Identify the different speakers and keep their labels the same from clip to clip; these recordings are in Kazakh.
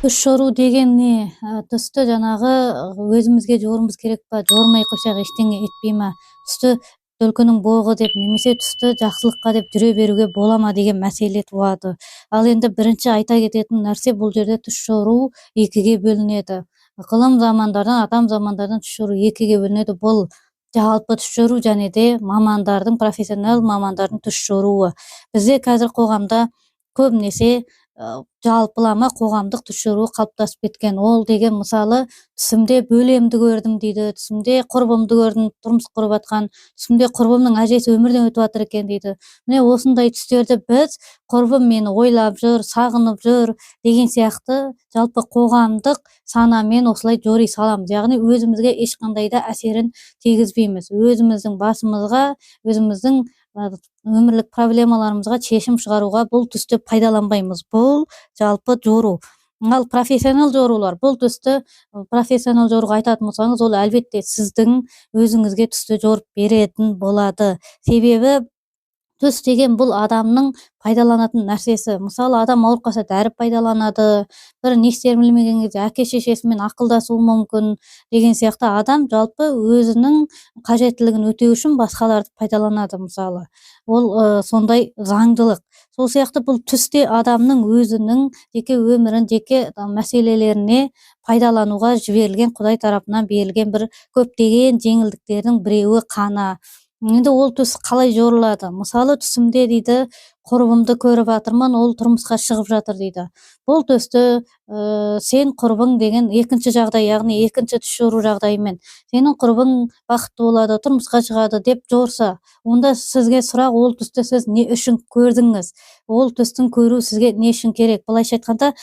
Speaker 1: Түш жоруу деген эмне? Түстө жанагы өзүбүзгө жорумуз керек па, жормай койсок эчтеке этпей ма? Түстө өлкөнүн боогу деп немесе түстө жакшылыкка деп жүрө берүүгө бола ма деген маселе тууады. Ал энди биринчи айта кететін нерсе бул жерде түш жоруу экиге бөлүнөт. Кылым замандардан, атам замандардан түш жоруу экиге бөлүнөт. Бул жалпы түш жоруу және де мамандардын, профессионал мамандардын түш жоруусу. Бизде азыр коомдо көбүнесе жалпылама коомдук түш жоруу калыпташып кеткен. Ол деген мисалы түсүмдө бөлөмдү көрдүм дейди, түсүмдө корбомду көрдүм турмуш куруп аткан, түсүмдө корбомдун ажеси өмүрдөн өтүп атыр экен дейди. Мына ушундай түстөрдү биз корбом мени ойлоп жүр, сагынып жүр деген сыяктуу жалпы коомдук санамен осулай жорый саламыз. Ягни өзүбүзгө эч кандай да әсерин тийгизбейбиз. Өзүбүздүн басымызга, өзүбүздүн өмүрлүк проблемаларыбызга чечим чыгарууга бул түстү пайдаланбайбыз. Бул жалпы жоруу. Ал профессионал жоруулар. Бул түстү профессионал жорууга айтатын болсоңуз, ол албетте сиздин өзүңүзгө түстү жоруп беретін болады. Себеби түс деген бул адамдын пайдаланатын нерсеси. Мисалы адам ооруп калса дәрі пайдаланады, бир не истерин билмеген кезде аке шешеси менен акылдашуу мүмкүн деген сыяктуу адам жалпы өзүнүн кажеттилигин өтөө үчүн башкаларды пайдаланады мисалы. Ол сондай заңдылык. Сол сыяктуу бул түсте адамдын өзүнүн жеке өмүрүн, жеке маселелерине пайдаланууга жиберилген Кудай тарапынан берилген бир көптөгөн жеңилдиктердин бирөөү кана. Энди ол түс калай жорулады? Мисалы түсүмдө дейди, корбомду көрүп атырмын, ол турмушка чыгып жатыр дейди. Бул түстө сен корбоң деген экинчи жагдай, ягни экинчи түш жоруу жагдайы менен сенин корбоң бакыттуу болот, турмушка чыгады деп жорса, онда сизге сурак, ол түстү сиз эмне үчүн көрдүңүз? Ол түстүн көрүү сизге эмне үчүн керек? Былайча айтканда,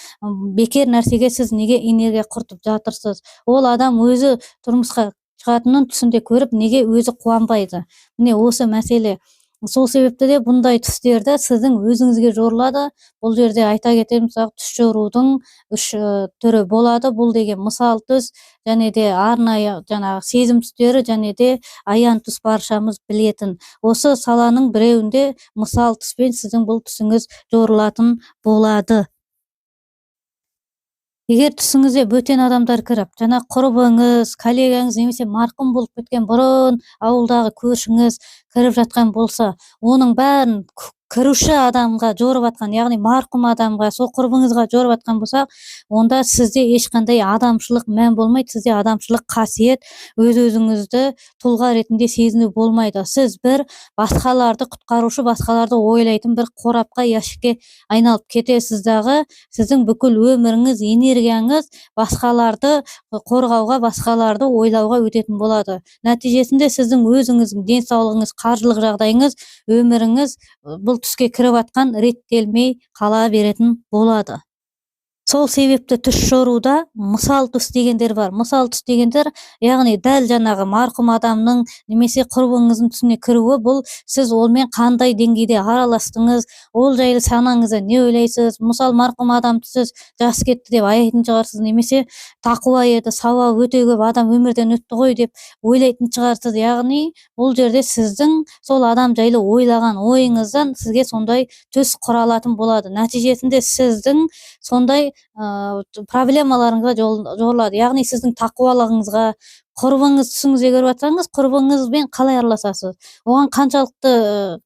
Speaker 1: бекер нерсеге сиз эмнеге энергия куртуп жатырсыз? Ол адам өзү турмушка чыгатынын түсүндө көрүп, неге өзү кубанбайды? Міне осы маселе. Сол себепте де bunday түстөрдө сиздин өзүңүзгө жорулады. Бул жерде айта кетем, түш жоруудун 3 түрү болот. Бул деген мисал түс, және де арнайы жанагы сезим түстөрү, және де аян түс баршамыз билетін. Осы саланын бирөөүндө мисал түспен сиздин бул түсүңүз жорулатын болады. Эгер түсүңүзгө бөтен адамдар кирип, жана корбоңуз, коллегаңыз немесе маркум болуп кеткен борон ауылдагы көршүңүз кирип жаткан болсо, онун баарын кирүүчү адамга жоруп аткан, ягни маркум адамга, сол корбоңузга жоруп аткан болсо, онда сизде эч кандай адамчылык мән болмойт, сизде адамчылык касиет, өз-өзүңүздү тулга ретинде сезинүү болмойт. Сиз бир башкаларды куткаруучу, башкаларды ойлойтун бир корапка, ящикке айналып кетесиз дагы, сиздин бүкүл өмүрүңүз, энергияңыз башкаларды коргоого, башкаларды ойлоого өтөтүн болот. Натыйжесинде сиздин өзүңүздүн ден соолугуңуз, каржылык жагдайыңыз, өмүрүңүз бул түскө кирип аткан реттелмей кала беретін болады. Сол себепті түш жорууда мисал түс дегендер бар. Мисал түс дегендер, яғни дәл жанагы марқұм адамның немесе құрбыңыздың түсіне кіруі, бұл сіз олмен қандай деңгейде араластыңыз, ол жайлы санаңызда не ойлайсыз? Мисал марқұм адамды сіз жасы кетті деп аяйтын шығарсыз, немесе тақуа еді, сауабы өте көп адам өмірден өтті ғой деп ойлайтын шығарсыз. Яғни бұл жерде сіздің сол адам жайлы ойлаған ойыңыздан сізге сондай түс құралатын болады. Нәтижесінде сіздің сондай проблемаларыңызга жорулат. Яғни сиздин такубалыгыңызга, корбоңуз түсүңүзгө көрүп атсаңыз, корбоңузбен калай аралашасыз? Оған канчалыкты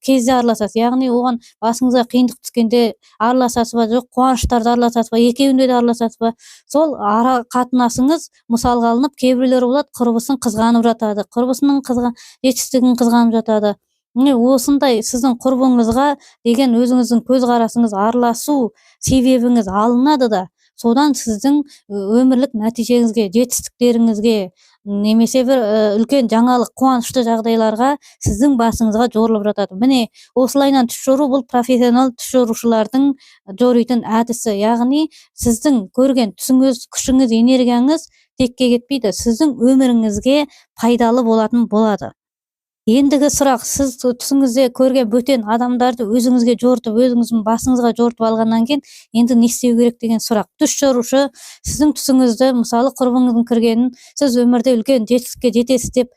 Speaker 1: кезде аралашасыз? Яғни оған басыңызга кыйындык түскөндө аралашасызбы, жок кубанычтарда аралашасызбы, экөөндө да аралашасызбы? Сол ара катнашыңыз мисалга алынып, кээ бирлөр болот, корбосун кызганып жатады, корбосунун жетишсиздигин кызганып жатады. Міне осындай сиздин корбоңузга деген өзүңүздүн көз карашыңыз, аралашуу себебиңиз алынады да, содан сиздин өмүрлүк натыйжеңизге, жетистиктериңизге, немесе бир үлкен жаңалык, кубанычтуу жагдайларга сиздин басыңызга жорулуп жатат. Міне осулайынан түш жоруу бул профессионал түш жоруучулардын жоруйтун адиси. Яғни сиздин көрген түсүңүз, күчүңүз, энергияңыз текке кетпейди, сиздин өмүрүңүзгө пайдалуу болатын болот. Ендігі сұрақ, сіз түсіңізде көрген бөтен адамдарды өзіңізге жортып, өзіңіздің басыңызға жортып алғаннан кейін, енді не істеу керек деген сұрақ. Түс жорушы сіздің түсіңізді, мысалы құрбыңыздың кіргенін, сіз өмірде үлкен жетістікке жетесіз деп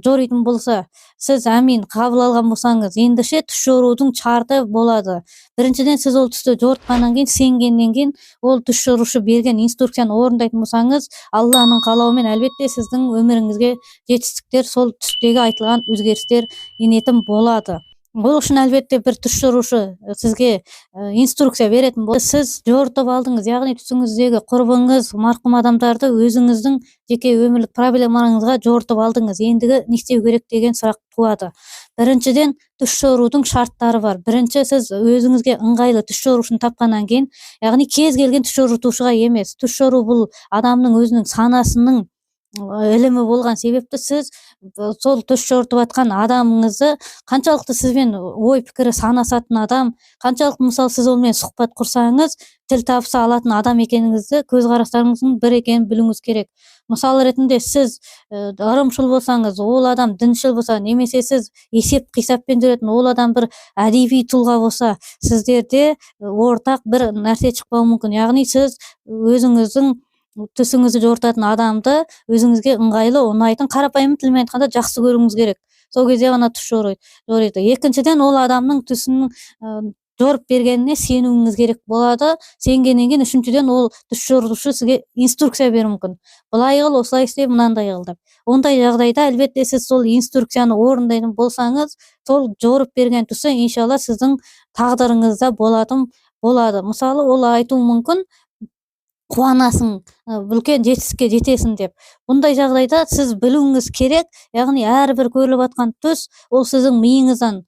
Speaker 1: жоритын болса, сіз әмин қабыл алған болсаңыз, ендіше түс жорудың шарты болады. Биринчиден сиз ол түстү жоорткандан кийин, сенгенден кийин ол түш жорушу берген инструкцияны орундайтын болсаңыз, Алланын каалоо менен албетте сиздин өмүрүңүзгө жетиштиктер, сол түстөгү айтылган өзгөрүштөр инетин болады. Бул ушун албетте бир түш жорушу сизге инструкция беретін болса, сіз жорытып алдыңыз, яғни түсіңіздегі құрбыңыз, марқұм адамдарды өзіңіздің жеке өмірлік проблемаңызға жорытып алдыңыз. Ендігі не істеу керек деген сұрақ туады. Біріншіден, түш жорудың шарттары бар. Бірінші, сіз өзіңізге ыңғайлы түш жорушыны тапқаннан кейін, яғни кез келген түш жорутушыға емес. Түш жору бұл адамның өзінің санасының ілімі болған себепті сіз сол түш жорытып атқан адамыңызды қаншалықты сізбен ой пікірі санасатын адам, қаншалықты мысалы сіз онымен сұхбат құрсаңыз тіл табыса алатын адам екеніңізді, көзқарастарыңыздың бір екенін білуіңіз керек. Мысал ретінде сіз ырымшыл болсаңыз, ол адам діншіл болса, немесе сіз есеп қисаппен жүретін ол адам бір әдеби тұлға болса, сіздерде ортақ бір нәрсе шықпауы мүмкін. Яғни сіз өзіңіздің түсіңізді жорытатын адамды өзіңізге ыңғайлы, ұнайтын, қарапайым тілмен айтқанда жақсы көруіңіз керек. Сол кезде ғана түш жориды. Екіншіден, ол адамның түсінің жорып бергеніне сенуіңіз керек болады. Сенгеннен кейін үшіншіден ол түш жорушы сізге инструкция беруі мүмкін. Былай қыл, осылай істе, мынандай қыл деп. Ондай жағдайда әлбетте сіз сол инструкцияны орындайтын болсаңыз, сол жорып берген түсі иншалла сіздің тағдырыңызда болады. Мысалы, ол айтуы мүмкін, қуанасың, үлкен жетістікке жетесің деп. Бұндай жағдайда сіз білуіңіз керек, яғни әрбір көріліп атқан түс ол сіздің миыңыздан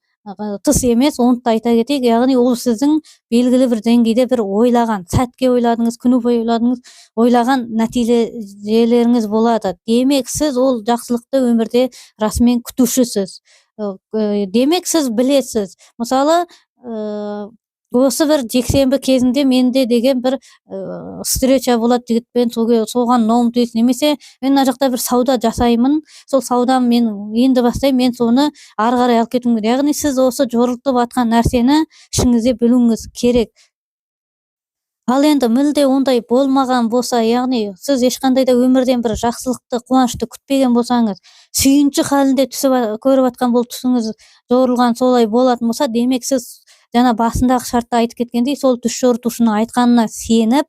Speaker 1: тыс емес, оны да айта кетейік, яғни ол сіздің белгілі бір деңгейде бір ойлаған, сәтке ойладыңыз, күні бойы ойладыңыз, ойлаған нәтижелеріңіз болады. Демек, сіз ол жақсылықты өмірде расымен күтушісіз. Демек, сіз білесіз. Мысалы, осы бір жексенбі кезінде менде деген бір встреча болады жігітпен, соған ноғым түйесін, немесе мен мына жақта бір сауда жасаймын, сол саудам мен енді бастаймын, мен соны ары қарай алып кетуім керек. Яғни сіз осы жорылтып атқан нәрсені ішіңізде білуіңіз керек. Ал енді мүлде ондай болмаған болса, яғни сіз ешқандай да өмірден бір жақсылықты, қуанышты күтпеген болсаңыз, сүйінші халінде көріп атқан бұл түсіңіз жорылған солай болатын болса, демек сіз жаңа басындағы шартта айтып кеткендей, сол түш жорытушының айтқанына сеніп,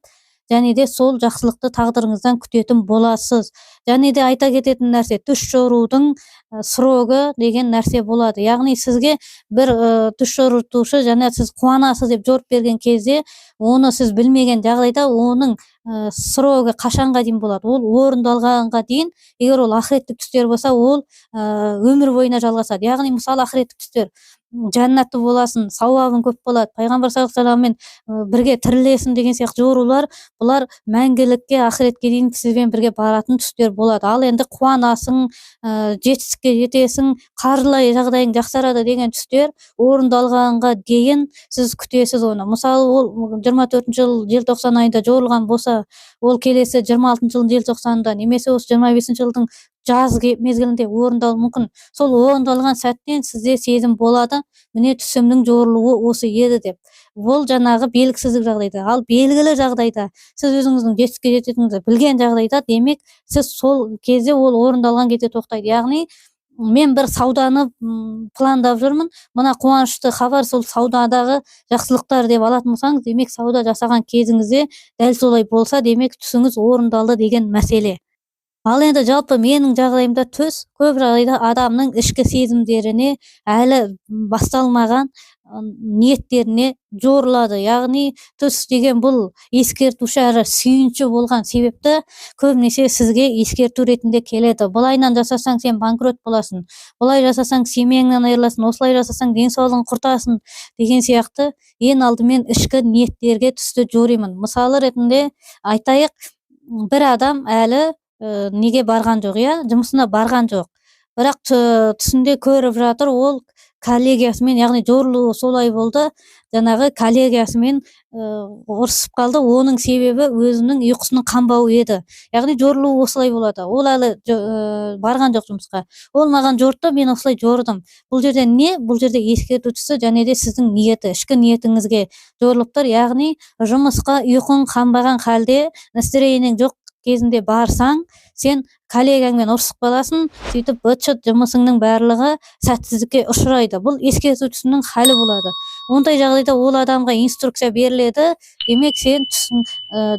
Speaker 1: және де сол жақсылықты тағдырыңыздан күтетін боласыз. Және де айта кететін нәрсе, түш жорудың срогы деген нәрсе болады. Яғни сізге бір түш жорытушы және сіз қуанасыз деп жорып берген кезде, оны сіз білмеген жағдайда оның срогы қашанға дейін болады? Ол орындалғанға дейін, егер ол ақыреттік түстер болса, ол өмір бойына жалғасады. Яғни мысалы ақыреттік түстер, жәннатты боласың, сауабың көп болады, пайғамбар саллаллаху алейхи вассаламмен бірге тірілесің деген сияқты жорулар, бұлар мәңгілікке, ақыретке дейін сізбен бірге баратын түстер болады. Ал енді қуанасың, жетістікке жетесің, қаржылай жағдайың жақсарады деген түстер орындалғанға дейін сіз күтесіз оны. Мысалы, ол 24 жыл желтоқсан айында жорылған болса, ол келесі 26 жылдың желтоқсанында, немесе осы 25 жылдың жаз мезгілінде орындалуы мүмкін. Сол орындалған сәттен сізде сезім болады, міне түсімнің жорылуы осы еді деп. Ол жаңағы белгісіздік жағдайда. Ал белгілі жағдайда, сіз өзіңіздің жетістікке жететініңізді білген жағдайда, демек сіз сол кезде ол орындалған кезде тоқтайды. Яғни мен бір сауданы пландап жүрмін, мына қуанышты хабар сол саудадағы жақсылықтар деп алатын болсаңыз, демек сауда жасаған кезіңізде дәл солай болса, демек түсіңіз орындалды деген мәселе. Ал енді жалпы менің жағдайымда түс көп жағдайда адамның ішкі сезімдеріне, әлі басталмаған ниеттеріне жорылады. Яғни түс деген бұл ескертуші әрі сүйінші болған себепті көбінесе сізге ескерту ретінде келеді. Бұлайнан жасасаң сен банкрот боласың, бұлай жасасаң семьяңнан айырыласың, осылай жасасаң денсаулығың құртасың деген сияқты ең алдымен ішкі ниеттерге түсті жоримын. Мысалы ретінде айтайық, бір адам әлі неге барған жоқ, жұмысына барған жоқ, бірақ түсінде көріп жатыр, ол коллегиясымен, яғни жорылуы солай болды, жаңағы коллегиясымен ұрысып қалды. Оның себебі өзінің ұйқысының қанбауы еді. Яғни жорылуы осылай болады. Ол әлі барған жоқ жұмысқа. Ол маған жорытты, мен осылай жорыдым. Бұл жерде не? Бұл жерде ескертушісі және де сіздің ниеті, ішкі ниетіңізге жорылып тұр. Яғни жұмысқа ұйқың қанбаған халде, настроениең жоқ кезінде барсаң, сен коллегаңмен ұрысып қаласың, сөйтіп быт-шыт жұмысыңның барлығы сәтсіздікке ұшырайды. Бұл ескертушінің халі болады. Ондай жагдайда ол адамга инструкция бериледи. Демек сен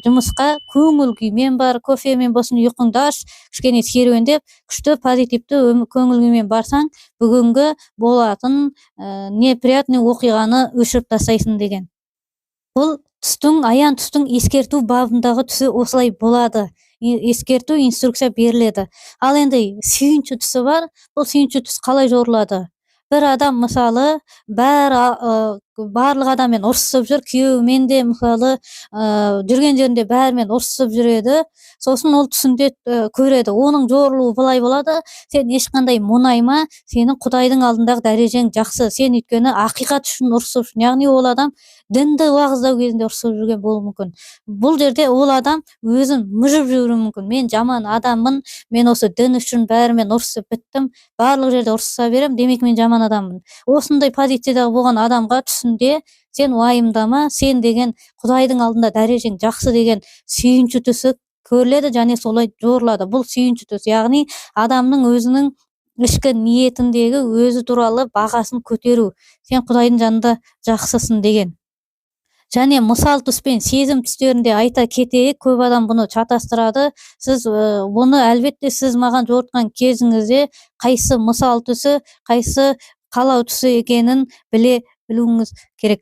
Speaker 1: жумуска көңүл күймен бар, кофемен болсун уйкуңду ач, кичине серуендеп, күчтүү позитивдүү көңүл күймен барсаң, бүгүнгү болатын неприятный окуйганы өчүрүп тастайсың деген. Бул аян түстүң эскертүү бабындагы түсү осулай болады. Эскертүү инструкция бериледі. Ал энди сүйүнчү түсү бар. Бул сүйүнчү түс калай жорулады? Бир адам мисалы баардык адам менен урушуп жүр, күйөөү менен де мисалы жүргөн жеринде баары менен урушуп жүрөдү. Сосын ол түсүндө көрөдү. Онун жорулугу былай болот: сен эч кандай мунайма, сенин Кудайдын алдындагы дарежең жакшы. Сен өйткөнү акыйкат үчүн урушупсуң. Ягни ол адам динди убагыздоо кезинде урушуп жүргөн болушу мүмкүн. Бул жерде ол адам өзүн мыжып жүрүшү мүмкүн. Мен жаман адаммын, мен осы дин үчүн баары менен урушуп биттим, баардык жерде урушса берем, демек мен жаман адаммын. Осундай позициядагы болгон адамга түсүндө сен уайымдама, сен деген Кудайдын алдында дарежең жакшы деген сүйүнчү түсү көрүлөдү жана солай жорулады. Бул сүйүнчү түс, ягни адамдын өзүнүн ички ниетиндеги өзү тууралуу багасын көтөрүү. Сен Кудайдын жанында жакшысың деген. Және мисал түс пен сезим түстөрүндө айта кетейик, көп адам буну чатастырады. Сиз буну албетте сиз мага жорткан кезиңизде кайсы мисал түсү, кайсы калау түсү экенин билүүңүз керек.